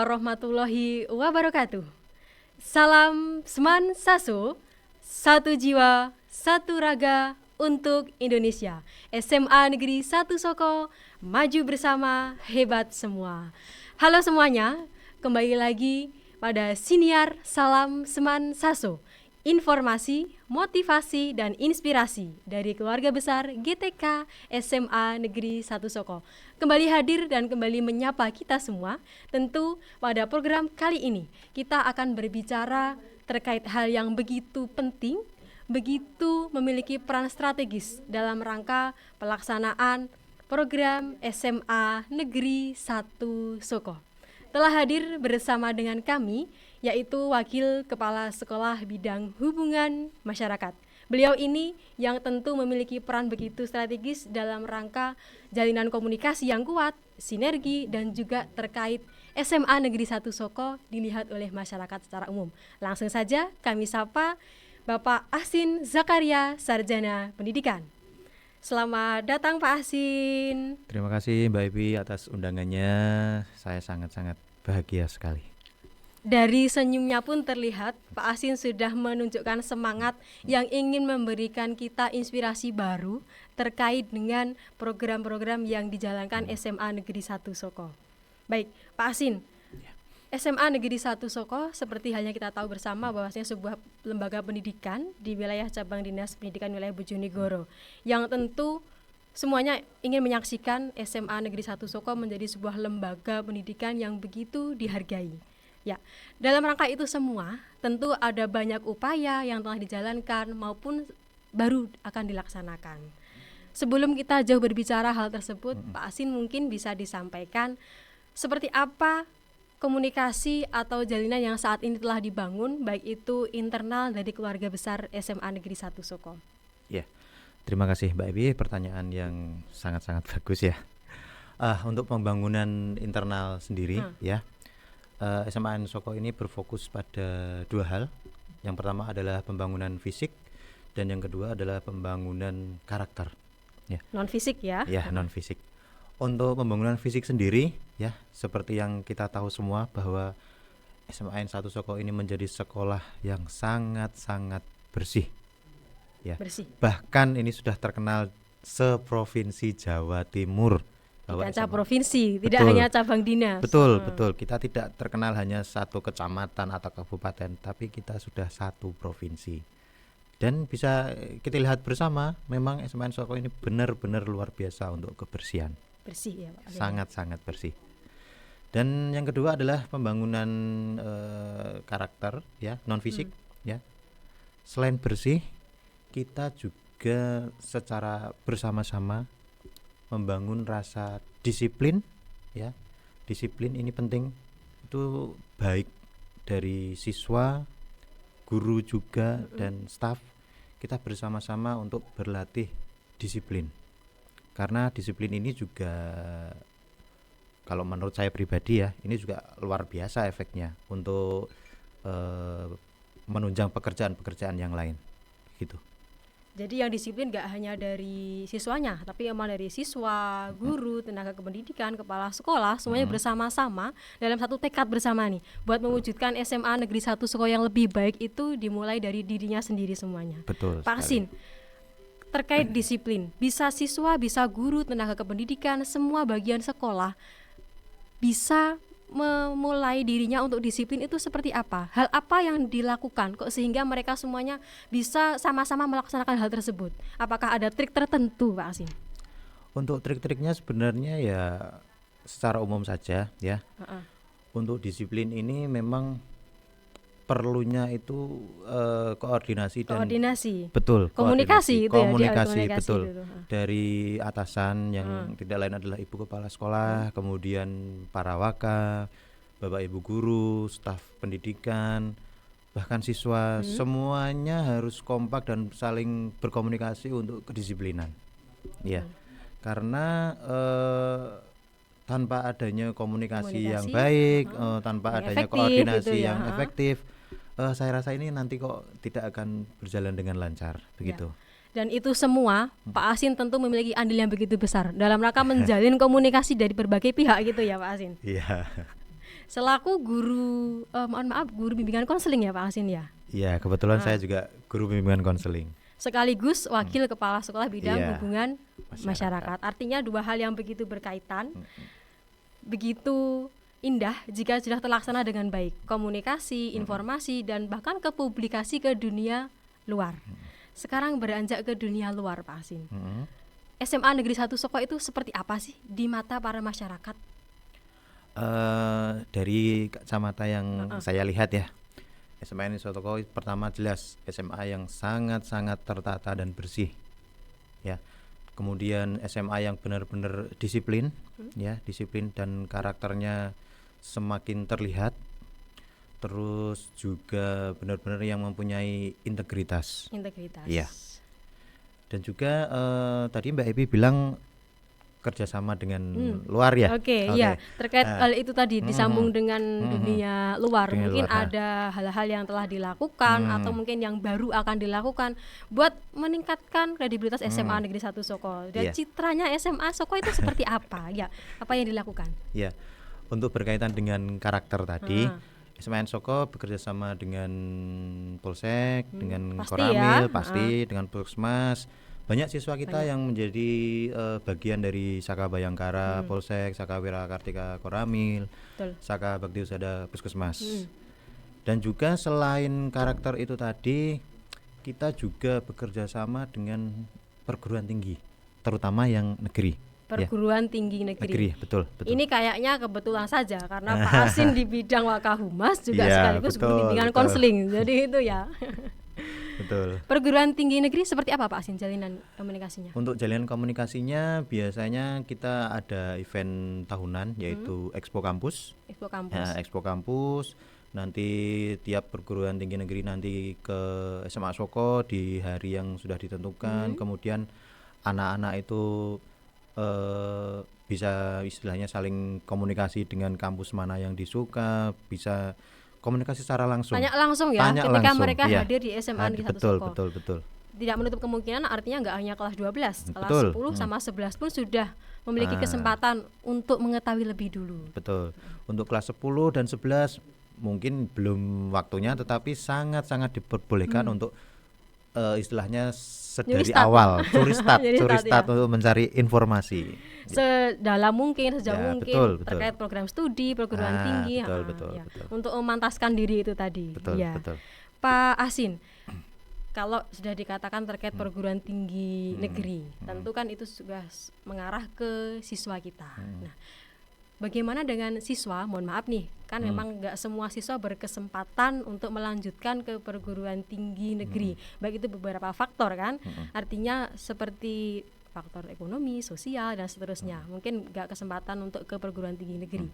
warahmatullahi wabarakatuh. Salam Seman Saso, satu jiwa, satu raga untuk Indonesia. SMA Negeri 1 Soko, maju bersama, hebat semua. Halo semuanya, kembali lagi pada Siniar Salam Seman Saso. Informasi, motivasi, dan inspirasi dari keluarga besar GTK SMA Negeri 1 Soko. Kembali hadir dan kembali menyapa kita semua. Tentu pada program kali ini kita akan berbicara terkait hal yang begitu penting, begitu memiliki peran strategis dalam rangka pelaksanaan program SMA Negeri 1 Soko. Telah hadir bersama dengan kami yaitu Wakil Kepala Sekolah Bidang Hubungan Masyarakat. Beliau ini yang tentu memiliki peran begitu strategis dalam rangka jalinan komunikasi yang kuat, sinergi, dan juga terkait SMA Negeri 1 Soko dilihat oleh masyarakat secara umum. Langsung saja kami sapa Bapak Ahsin Zakaria, Sarjana Pendidikan. Selamat datang Pak Ahsin. Terima kasih Mbak Ibi atas undangannya. Saya sangat-sangat bahagia sekali. Dari senyumnya pun terlihat Pak Ahsin sudah menunjukkan semangat yang ingin memberikan kita inspirasi baru terkait dengan program-program yang dijalankan SMA Negeri 1 Soko. Baik, Pak Ahsin, SMA Negeri 1 Soko seperti halnya kita tahu bersama bahwasanya sebuah lembaga pendidikan di wilayah cabang Dinas Pendidikan wilayah Bojonegoro yang tentu semuanya ingin menyaksikan SMA Negeri 1 Soko menjadi sebuah lembaga pendidikan yang begitu dihargai. Ya, dalam rangka itu semua tentu ada banyak upaya yang telah dijalankan maupun baru akan dilaksanakan. Sebelum kita jauh berbicara hal tersebut, Pak Ahsin mungkin bisa disampaikan seperti apa komunikasi atau jalinan yang saat ini telah dibangun, baik itu internal dari keluarga besar SMA Negeri 1 Soko. Ya, terima kasih Mbak Ibi, pertanyaan yang sangat-sangat bagus ya. Untuk pembangunan internal sendiri ya. SMA Soko ini berfokus pada dua hal. Yang pertama adalah pembangunan fisik dan yang kedua adalah pembangunan karakter. Ya. Non fisik ya? Ya, non fisik. Untuk pembangunan fisik sendiri, ya seperti yang kita tahu semua bahwa SMA 1 Soko ini menjadi sekolah yang sangat-sangat bersih. Ya. Bersih. Bahkan ini sudah terkenal seprovinsi Jawa Timur. Kancah provinsi, tidak hanya cabang dinas. Betul. Kita tidak terkenal hanya satu kecamatan atau kabupaten, tapi kita sudah satu provinsi. Dan bisa kita lihat bersama, memang SMA Soko ini benar-benar luar biasa untuk kebersihan. Bersih ya Pak. Sangat-sangat bersih. Dan yang kedua adalah pembangunan karakter, ya, non fisik, ya. Selain bersih, kita juga secara bersama-sama membangun rasa disiplin, ya. Disiplin ini penting, itu baik dari siswa, guru juga dan staf. Kita bersama-sama untuk berlatih disiplin. Karena disiplin ini juga kalau menurut saya pribadi ya, ini juga luar biasa efeknya untuk menunjang pekerjaan-pekerjaan yang lain gitu. Jadi yang disiplin gak hanya dari siswanya, tapi emang dari siswa, guru, tenaga kependidikan, kepala sekolah, semuanya bersama-sama dalam satu tekad bersama nih buat mewujudkan SMA Negeri 1 Soko yang lebih baik itu dimulai dari dirinya sendiri semuanya. Betul. Pak Ahsin, terkait disiplin, bisa siswa, bisa guru, tenaga kependidikan, semua bagian sekolah bisa memulai dirinya untuk disiplin itu seperti apa? Hal apa yang dilakukan kok sehingga mereka semuanya bisa sama-sama melaksanakan hal tersebut? Apakah ada trik tertentu Pak Ahsin? Untuk trik-triknya sebenarnya ya secara umum saja ya. Untuk disiplin ini memang perlunya itu koordinasi dan betul komunikasi betul itu. Dari atasan yang tidak lain adalah ibu kepala sekolah, kemudian para waka, bapak ibu guru, staf pendidikan, bahkan siswa, semuanya harus kompak dan saling berkomunikasi untuk kedisiplinan. Ya, karena tanpa adanya komunikasi yang baik, tanpa adanya koordinasi gitu yang efektif, saya rasa ini nanti kok tidak akan berjalan dengan lancar begitu. Dan itu semua Pak Ahsin tentu memiliki andil yang begitu besar dalam rangka menjalin komunikasi dari berbagai pihak gitu ya Pak Ahsin. Iya. Selaku guru, mohon maaf, guru bimbingan konseling ya Pak Asin ya? Iya, kebetulan saya juga guru bimbingan konseling. Sekaligus wakil kepala sekolah bidang Iya, hubungan masyarakat. Artinya dua hal yang begitu berkaitan, begitu indah jika sudah terlaksana dengan baik. Komunikasi, informasi, dan bahkan ke publikasi ke dunia luar. Sekarang beranjak ke dunia luar Pak Asin. SMA Negeri 1 Soko itu seperti apa sih di mata para masyarakat? Dari kacamata yang saya lihat ya, SMA Negeri 1 Soko pertama jelas SMA yang sangat-sangat tertata dan bersih, ya. Kemudian SMA yang benar-benar disiplin, ya, disiplin dan karakternya semakin terlihat. Terus juga benar-benar yang mempunyai integritas. Integritas. Iya. Dan juga tadi Mbak Epi bilang kerjasama dengan luar ya. Oke, ya terkait hal itu tadi disambung dengan dunia luar. Dunia Mungkin luar, ada hal-hal yang telah dilakukan atau mungkin yang baru akan dilakukan buat meningkatkan kredibilitas SMA Negeri 1 Soko. Dan Iya. citranya SMA Soko itu seperti apa? Ya, apa yang dilakukan? Ya, untuk berkaitan dengan karakter tadi, SMA Soko bekerja sama dengan Polsek, dengan pasti Koramil, ya. pasti dengan Puskesmas. Banyak siswa kita yang menjadi bagian dari Saka Bayangkara, Polsek, Saka Wira Kartika Koramil, Betul. Saka Bakti Usada Puskesmas. Dan juga selain karakter itu tadi, kita juga bekerja sama dengan perguruan tinggi, terutama yang negeri. Perguruan tinggi negeri. Negeri, betul. Ini kayaknya kebetulan saja karena Pak Asin di bidang Wakahumas juga Iya, sekaligus betul, guru bimbingan betul. konseling. Jadi itu ya. Betul. Perguruan tinggi negeri seperti apa Pak Asin jalinan komunikasinya? Untuk jalinan komunikasinya biasanya kita ada event tahunan yaitu Expo Kampus. Expo Kampus. Ya, Expo Kampus. Nanti tiap perguruan tinggi negeri nanti ke SMA Soko di hari yang sudah ditentukan. Kemudian anak-anak itu bisa istilahnya saling komunikasi dengan kampus mana yang disuka, bisa komunikasi secara langsung. Tanya langsung ya, Tanya ketika langsung, mereka iya. hadir di SMA Negeri 1 Betul, Soko. betul. Tidak menutup kemungkinan artinya nggak hanya kelas 12, kelas Betul. 10 sama 11 pun sudah memiliki kesempatan untuk mengetahui lebih dulu. Betul. Untuk kelas 10 dan 11 mungkin belum waktunya, tetapi sangat-sangat diperbolehkan untuk istilahnya Nyuri sedari start. awal curi start Nyuri start, ya. untuk mencari informasi. Sedalam mungkin, sejauh Ya, mungkin betul. terkait program studi, perguruan tinggi, betul. untuk memantaskan diri itu tadi. Betul, Ya. betul. Pak Asin, kalau sudah dikatakan terkait perguruan tinggi negeri, tentu kan itu sudah mengarah ke siswa kita. Nah, bagaimana dengan siswa? Mohon maaf nih, kan memang nggak semua siswa berkesempatan untuk melanjutkan ke perguruan tinggi negeri. Baik itu beberapa faktor kan, artinya seperti faktor ekonomi, sosial dan seterusnya. Mungkin nggak kesempatan untuk ke perguruan tinggi negeri.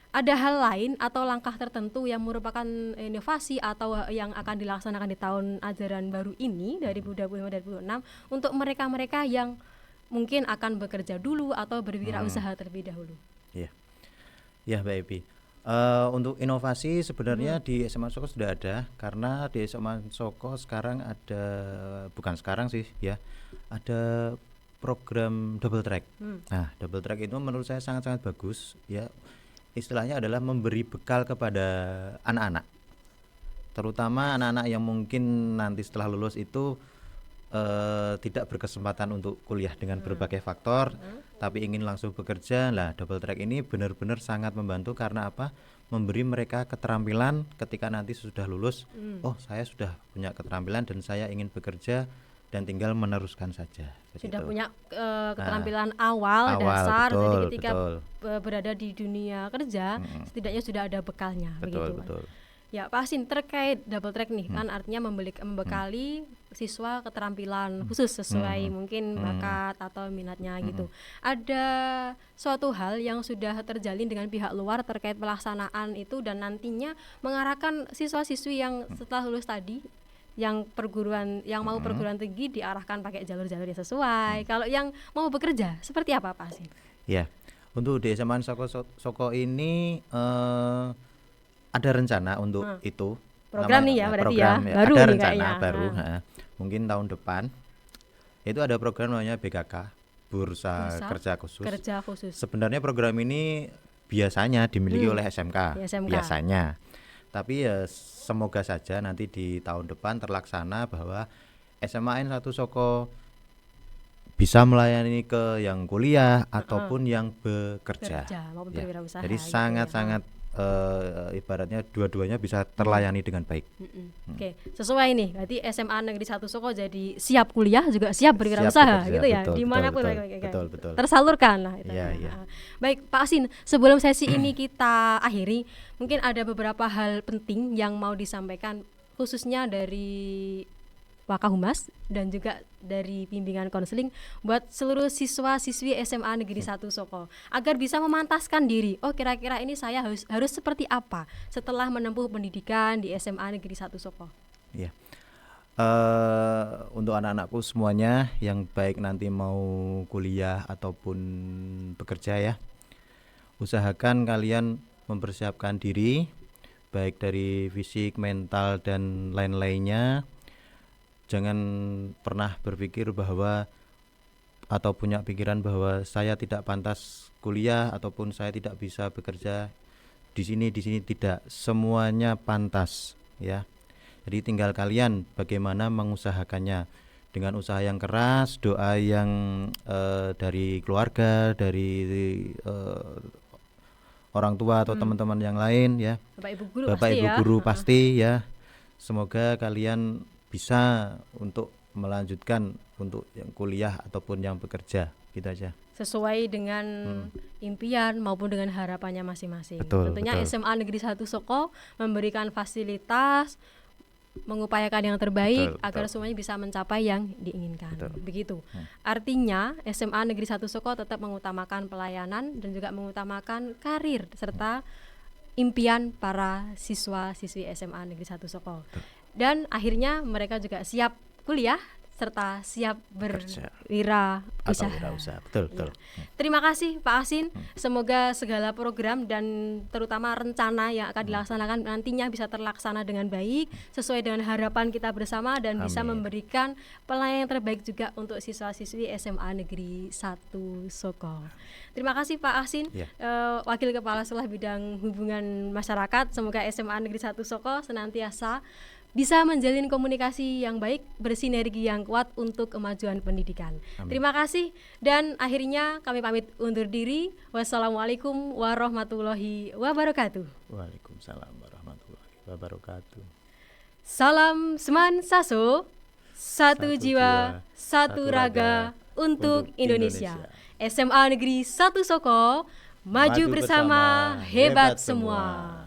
Ada hal lain atau langkah tertentu yang merupakan inovasi atau yang akan dilaksanakan di tahun ajaran baru ini 2025-2026 untuk mereka-mereka yang mungkin akan bekerja dulu atau berwirausaha terlebih dahulu. Iya. Ya, Mbak Epi. Untuk inovasi sebenarnya di SMA Soko sudah ada, karena di SMA Soko sekarang ada, bukan sekarang sih ya, ada program double track. Nah, double track itu menurut saya sangat-sangat bagus ya. Istilahnya adalah memberi bekal kepada anak-anak, terutama anak-anak yang mungkin nanti setelah lulus itu tidak berkesempatan untuk kuliah dengan berbagai faktor, tapi ingin langsung bekerja. Lah, double track ini benar-benar sangat membantu karena apa? Memberi mereka keterampilan ketika nanti sudah lulus. Oh, saya sudah punya keterampilan dan saya ingin bekerja dan tinggal meneruskan saja. Sudah Begitu. punya keterampilan awal dasar, betul, jadi ketika betul. Berada di dunia kerja, setidaknya sudah ada bekalnya. Betul, begitu. betul. Ya, Pak Asin, terkait double track nih kan artinya membekali siswa keterampilan khusus sesuai mungkin bakat atau minatnya gitu. Ada suatu hal yang sudah terjalin dengan pihak luar terkait pelaksanaan itu dan nantinya mengarahkan siswa-siswi yang setelah lulus tadi yang mau perguruan tinggi diarahkan pakai jalur-jalur yang sesuai. Kalau yang mau bekerja seperti apa Pak Asin? Ya, untuk di SMA Soko ini ada rencana untuk itu. Program nih ya, berarti ya, baru ada nih rencana kayaknya. baru, mungkin tahun depan. Itu ada program namanya BKK, Bursa Kerja Khusus. Kerja khusus. Sebenarnya program ini biasanya dimiliki oleh SMK, Di SMK. biasanya. Tapi ya semoga saja nanti di tahun depan terlaksana bahwa SMA N 1 Soko bisa melayani ke yang kuliah ataupun yang bekerja. Kerja maupun Ya. berwirausaha. Jadi gitu ya. sangat-sangat ibaratnya dua-duanya bisa terlayani dengan baik. Oke, sesuai nih. Berarti SMA Negeri 1 Soko jadi siap kuliah juga siap berwirausaha bekerja, gitu ya. betul, Dimanapun betul, mereka- betul, betul. tersalurkan lah itu. Iya, iya. Baik, Pak Asin, sebelum sesi ini kita akhiri, mungkin ada beberapa hal penting yang mau disampaikan khususnya dari Wakahumas dan juga dari bimbingan konseling buat seluruh siswa-siswi SMA Negeri 1 Soko agar bisa memantaskan diri. Oh, kira-kira ini saya harus seperti apa setelah menempuh pendidikan di SMA Negeri 1 Soko. Iya. Untuk anak-anakku semuanya yang baik nanti mau kuliah ataupun bekerja ya, usahakan kalian mempersiapkan diri baik dari fisik, mental dan lain-lainnya. Jangan pernah berpikir bahwa atau punya pikiran bahwa saya tidak pantas kuliah ataupun saya tidak bisa bekerja di sini tidak, semuanya pantas ya. Jadi tinggal kalian bagaimana mengusahakannya dengan usaha yang keras, doa yang dari keluarga, dari orang tua atau teman-teman yang lain ya. Bapak Ibu guru Bapak pasti Ibu ya. guru pasti ya. Semoga kalian bisa untuk melanjutkan untuk yang kuliah ataupun yang bekerja, gitu aja. Sesuai dengan impian maupun dengan harapannya masing-masing. Betul, Tentunya betul. SMA Negeri 1 Soko memberikan fasilitas, mengupayakan yang terbaik Betul, agar betul. semuanya bisa mencapai yang diinginkan. Betul. Begitu. Artinya SMA Negeri 1 Soko tetap mengutamakan pelayanan dan juga mengutamakan karir serta impian para siswa-siswi SMA Negeri 1 Soko. Dan akhirnya mereka juga siap kuliah serta siap Kerja. berwirausaha. Atau wirausaha. Betul, betul. Terima kasih Pak Asin. Semoga segala program dan terutama rencana yang akan dilaksanakan nantinya bisa terlaksana dengan baik sesuai dengan harapan kita bersama dan bisa Amin. memberikan pelayanan yang terbaik juga untuk siswa-siswi SMA Negeri 1 Soko. Terima kasih Pak Asin, Ya. Wakil Kepala Sekolah Bidang Hubungan Masyarakat. Semoga SMA Negeri 1 Soko senantiasa bisa menjalin komunikasi yang baik, bersinergi yang kuat untuk kemajuan pendidikan. Amin. Terima kasih dan akhirnya kami pamit undur diri. Wassalamualaikum warahmatullahi wabarakatuh. Waalaikumsalam warahmatullahi wabarakatuh. Salam Seman Saso, satu jiwa, satu raga untuk Indonesia. SMA Negeri 1 Soko, maju bersama, hebat semua.